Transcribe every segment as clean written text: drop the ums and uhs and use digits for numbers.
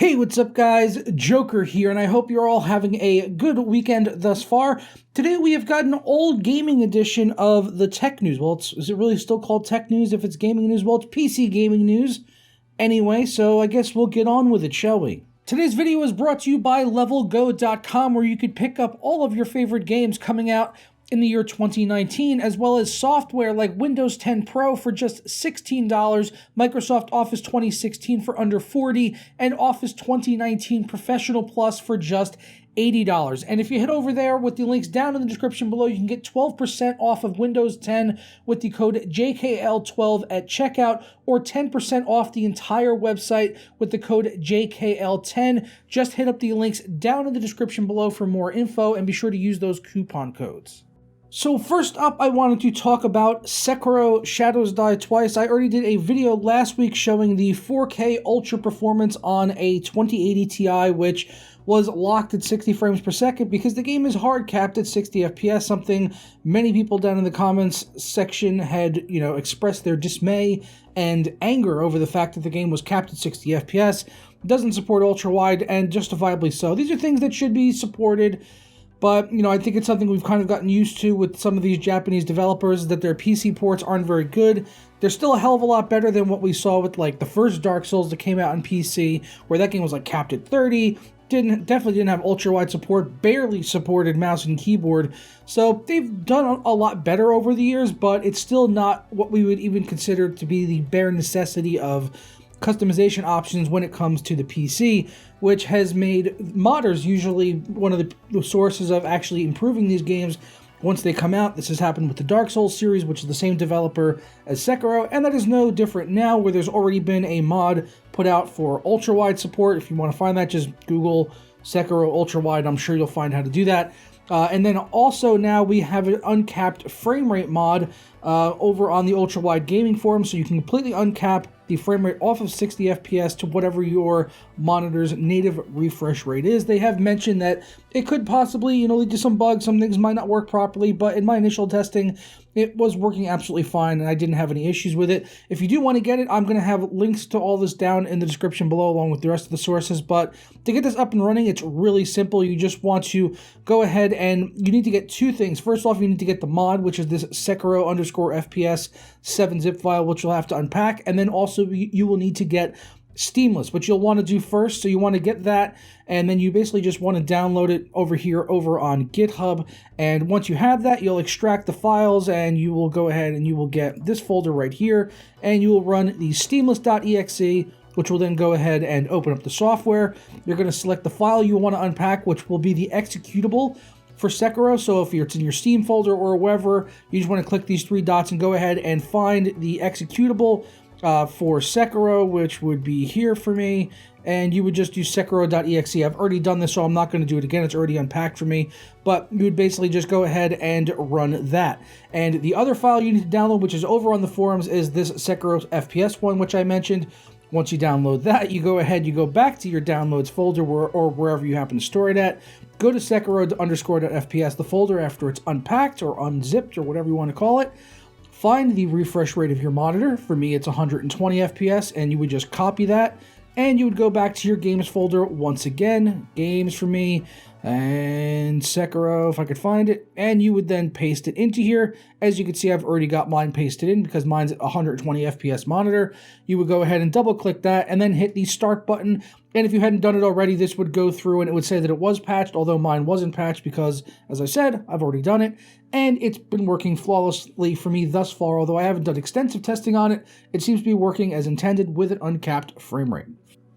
Hey, what's up guys? Joker here, and I hope you're all having a good weekend thus far. Today we have got an old gaming edition of the tech news. Well, is it really still called tech news if it's gaming news? Well, it's PC gaming news anyway, so I guess we'll get on with it, shall we? Today's video is brought to you by LevelGo.com, where you could pick up all of your favorite games coming out in the year 2019, as well as software like Windows 10 Pro for just $16, Microsoft Office 2016 for under $40, and Office 2019 Professional Plus for just $80. And if you head over there with the links down in the description below, you can get 12% off of Windows 10 with the code JKL12 at checkout, or 10% off the entire website with the code JKL10. Just hit up the links down in the description below for more info, and be sure to use those coupon codes. So first up, I wanted to talk about Sekiro Shadows Die Twice. I already did a video last week showing the 4K Ultra performance on a 2080 Ti, which was locked at 60 frames per second because the game is hard capped at 60 FPS, something many people down in the comments section had, expressed their dismay and anger over the fact that the game was capped at 60 FPS, doesn't support ultra-wide, and justifiably so. These are things that should be supported. But, I think it's something we've kind of gotten used to with some of these Japanese developers, that their PC ports aren't very good. They're still a hell of a lot better than what we saw with, the first Dark Souls that came out on PC, where that game was, capped at 30, definitely didn't have ultra-wide support, barely supported mouse and keyboard. So they've done a lot better over the years, but it's still not what we would even consider to be the bare necessity of customization options when it comes to the PC, which has made modders usually one of the sources of actually improving these games once they come out. This has happened with the Dark Souls series, which is the same developer as Sekiro, and that is no different now, where there's already been a mod put out for ultra-wide support. If you want to find that, just Google Sekiro ultra-wide. I'm sure you'll find how to do that. And then also now we have an uncapped frame rate mod over on the ultra-wide gaming forum, so you can completely uncap the frame rate off of 60 FPS to whatever your monitor's native refresh rate is. They have mentioned that it could possibly, lead to some bugs. Some things might not work properly, but in my initial testing, it was working absolutely fine, and I didn't have any issues with it. If you do want to get it, I'm going to have links to all this down in the description below, along with the rest of the sources. But to get this up and running, it's really simple. You just want to go ahead and you need to get two things. First off, you need to get the mod, which is this Sekiro_FPS 7-zip file, which you'll have to unpack. And then also you will need to get Steamless, which you'll want to do first. So you want to get that, and then you basically just want to download it over here over on GitHub. And once you have that, you'll extract the files, and you will go ahead and you will get this folder right here, and you will run the steamless.exe, which will then go ahead and open up the software. You're going to select the file you want to unpack, which will be the executable for Sekiro. So if it's in your Steam folder or wherever, you just want to click these three dots and go ahead and find the executable for Sekiro, which would be here for me, and you would just use Sekiro.exe. I've already done this, so I'm not going to do it again. It's already unpacked for me, but you would basically just go ahead and run that. And the other file you need to download, which is over on the forums, is this Sekiro FPS one, which I mentioned. Once you download that, you go ahead, you go back to your downloads folder or wherever you happen to store it at. Go to Sekiro_.fps, the folder after it's unpacked or unzipped or whatever you want to call it. Find the refresh rate of your monitor. For me, it's 120 FPS, and you would just copy that, and you would go back to your games folder once again, games for me, and Sekiro, if I could find it, and you would then paste it into here. As you can see, I've already got mine pasted in because mine's at 120 FPS monitor. You would go ahead and double click that, and then hit the start button. And if you hadn't done it already, this would go through and it would say that it was patched, although mine wasn't patched because, as I said, I've already done it. And it's been working flawlessly for me thus far, although I haven't done extensive testing on it. It seems to be working as intended with an uncapped frame rate.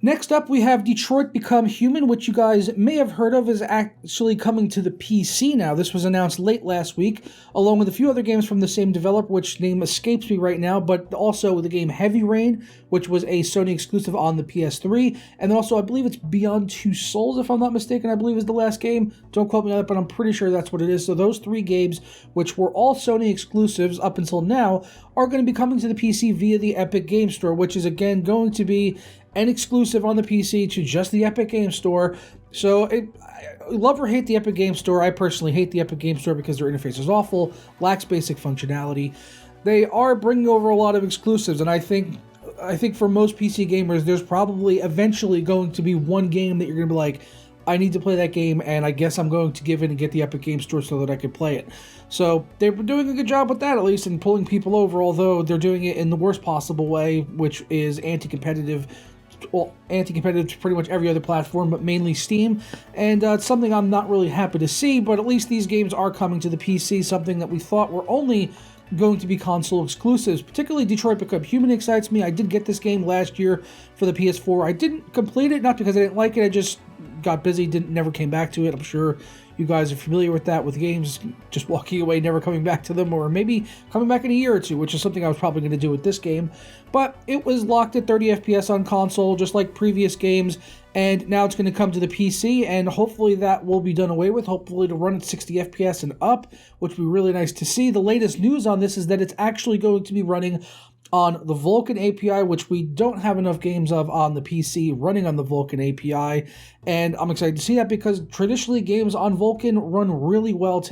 Next up, we have Detroit Become Human, which you guys may have heard of, is actually coming to the PC now. This was announced late last week, along with a few other games from the same developer, which name escapes me right now, but also the game Heavy Rain, which was a Sony exclusive on the PS3, and then also I believe it's Beyond Two Souls, if I'm not mistaken, I believe is the last game. Don't quote me on that, but I'm pretty sure that's what it is. So those three games, which were all Sony exclusives up until now, are going to be coming to the PC via the Epic Game Store, which is again going to be an exclusive on the PC to just the Epic Game Store. So love or hate the Epic Game Store. I personally hate the Epic Game Store because their interface is awful, lacks basic functionality. They are bringing over a lot of exclusives, and I think I think for most PC gamers, there's probably eventually going to be one game that you're going to be like, I need to play that game, and I guess I'm going to give in and get the Epic Game Store so that I can play it. So they're doing a good job with that, at least, in pulling people over, although they're doing it in the worst possible way, which is anti-competitive. Well, anti-competitive to pretty much every other platform, but mainly Steam, and it's something I'm not really happy to see, but at least these games are coming to the PC, something that we thought were only going to be console exclusives. Particularly Detroit Become Human excites me. I did get this game last year for the PS4. I didn't complete it, not because I didn't like it, I just got busy, never came back to it. I'm sure you guys are familiar with that, with games just walking away, never coming back to them, or maybe coming back in a year or two, which is something I was probably going to do with this game. But it was locked at 30 FPS on console, just like previous games, and now it's going to come to the PC, and hopefully that will be done away with, hopefully to run at 60 FPS and up, which would be really nice to see. The latest news on this is that it's actually going to be running on the VULKAN API, which we don't have enough games of on the PC running on the VULKAN API, and I'm excited to see that because traditionally games on VULKAN run really well,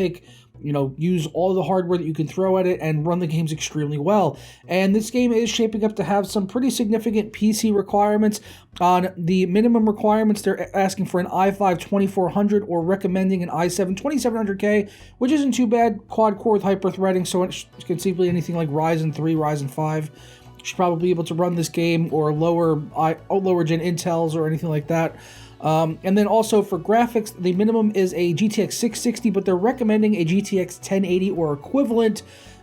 use all the hardware that you can throw at it and run the games extremely well. And this game is shaping up to have some pretty significant PC requirements. On the minimum requirements, they're asking for an i5 2400 or recommending an i7 2700K, which isn't too bad, quad-core with hyper-threading, so it's conceivably anything like Ryzen 3, Ryzen 5 should probably be able to run this game, or lower gen Intels or anything like that. And then also for graphics, the minimum is a GTX 660, but they're recommending a GTX 1080 or equivalent,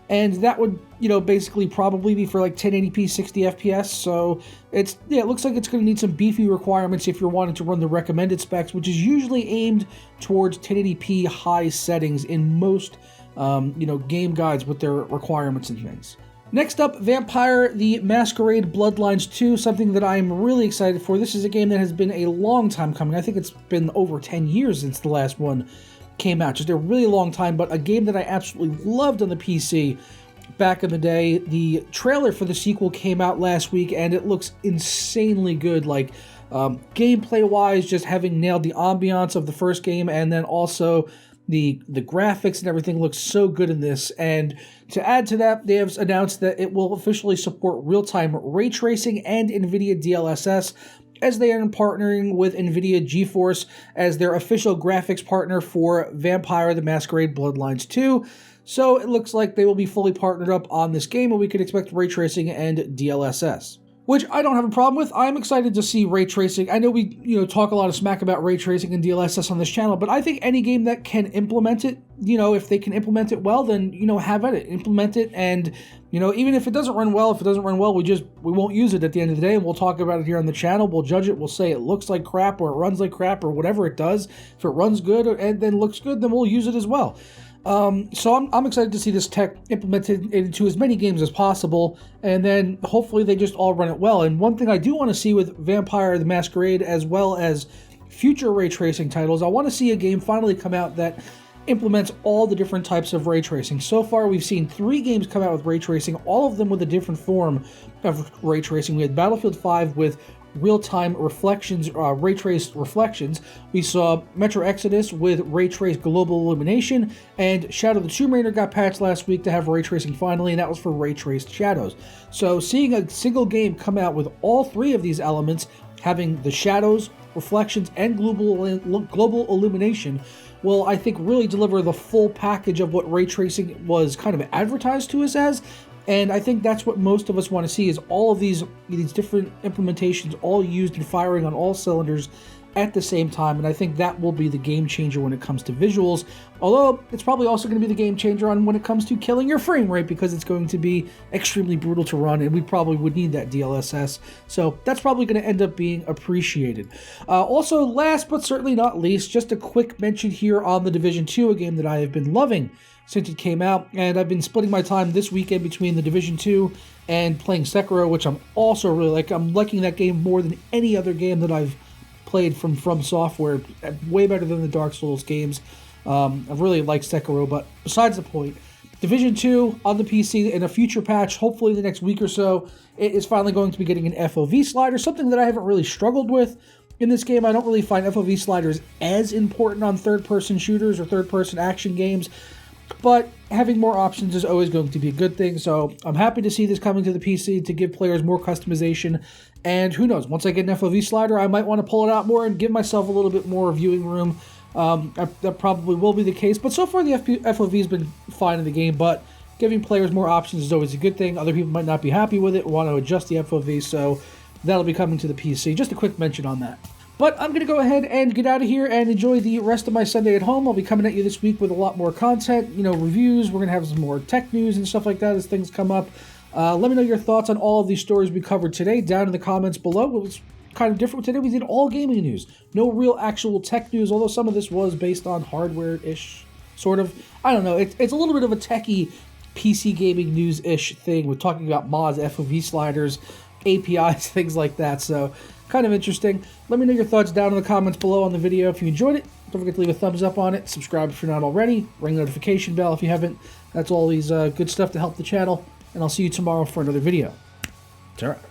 and that would, basically probably be for like 1080p 60 FPS. So it looks like it's going to need some beefy requirements if you're wanting to run the recommended specs, which is usually aimed towards 1080p high settings in most, game guides with their requirements and things. Next up, Vampire the Masquerade Bloodlines 2, something that I'm really excited for. This is a game that has been a long time coming. I think it's been over 10 years since the last one came out. Just a really long time, but a game that I absolutely loved on the PC back in the day. The trailer for the sequel came out last week, and it looks insanely good. Like, gameplay-wise, just having nailed the ambiance of the first game, and then also the graphics and everything looks so good in this. And to add to that, they have announced that it will officially support real-time ray tracing and NVIDIA DLSS, as they are partnering with NVIDIA GeForce as their official graphics partner for Vampire the Masquerade Bloodlines 2. So it looks like they will be fully partnered up on this game, and we can expect ray tracing and DLSS, which I don't have a problem with. I'm excited to see ray tracing. I know we, talk a lot of smack about ray tracing and DLSS on this channel, but I think any game that can implement it, if they can implement it well, then, have at it, implement it, and, even if it doesn't run well, we won't use it at the end of the day, and we'll talk about it here on the channel. We'll judge it. We'll say it looks like crap, or it runs like crap, or whatever it does. If it runs good and then looks good, then we'll use it as well. So I'm excited to see this tech implemented into as many games as possible, and then hopefully they just all run it well. And one thing I do want to see with Vampire the Masquerade, as well as future ray tracing titles, I want to see a game finally come out that implements all the different types of ray tracing. So far, we've seen 3 games come out with ray tracing, all of them with a different form of ray tracing. We had Battlefield 5 with real-time reflections, ray-traced reflections. We saw Metro Exodus with ray-traced global illumination, and Shadow of the Tomb Raider got patched last week to have ray tracing finally, and that was for ray-traced shadows. So seeing a single game come out with all 3 of these elements, having the shadows, reflections, and global illumination, will, I think, really deliver the full package of what ray tracing was kind of advertised to us as. And I think that's what most of us want to see, is all of these different implementations all used and firing on all cylinders at the same time. And I think that will be the game changer when it comes to visuals. Although it's probably also going to be the game changer on when it comes to killing your frame rate, because it's going to be extremely brutal to run, and we probably would need that DLSS. So that's probably going to end up being appreciated. Also, last but certainly not least, just a quick mention here on The Division 2, a game that I have been loving since it came out, and I've been splitting my time this weekend between The Division 2 and playing Sekiro, which I'm also really like. I'm liking that game more than any other game that I've played from Software, way better than the Dark Souls games. I've really liked Sekiro, but besides the point, Division 2 on the PC in a future patch, hopefully the next week or so, it is finally going to be getting an FOV slider, something that I haven't really struggled with in this game. I don't really find FOV sliders as important on third-person shooters or third-person action games. but having more options is always going to be a good thing. So I'm happy to see this coming to the PC to give players more customization. And who knows, once I get an FOV slider, I might want to pull it out more and give myself a little bit more viewing room. That probably will be the case. But so far, the FOV has been fine in the game. But giving players more options is always a good thing. Other people might not be happy with it, want to adjust the FOV. So that'll be coming to the PC. Just a quick mention on that. But I'm going to go ahead and get out of here and enjoy the rest of my Sunday at home. I'll be coming at you this week with a lot more content, reviews. We're going to have some more tech news and stuff like that as things come up. Let me know your thoughts on all of these stories we covered today down in the comments below. It was kind of different today. We did all gaming news. No real actual tech news, although some of this was based on hardware-ish, sort of. I don't know. It's a little bit of a techie PC gaming news-ish thing. We're talking about mods, FOV sliders, APIs, things like that. So kind of interesting. Let me know your thoughts down in the comments below on the video. If you enjoyed it, don't forget to leave a thumbs up on it. Subscribe if you're not already. Ring the notification bell if you haven't. That's all these good stuff to help the channel. And I'll see you tomorrow for another video. Ta-ra.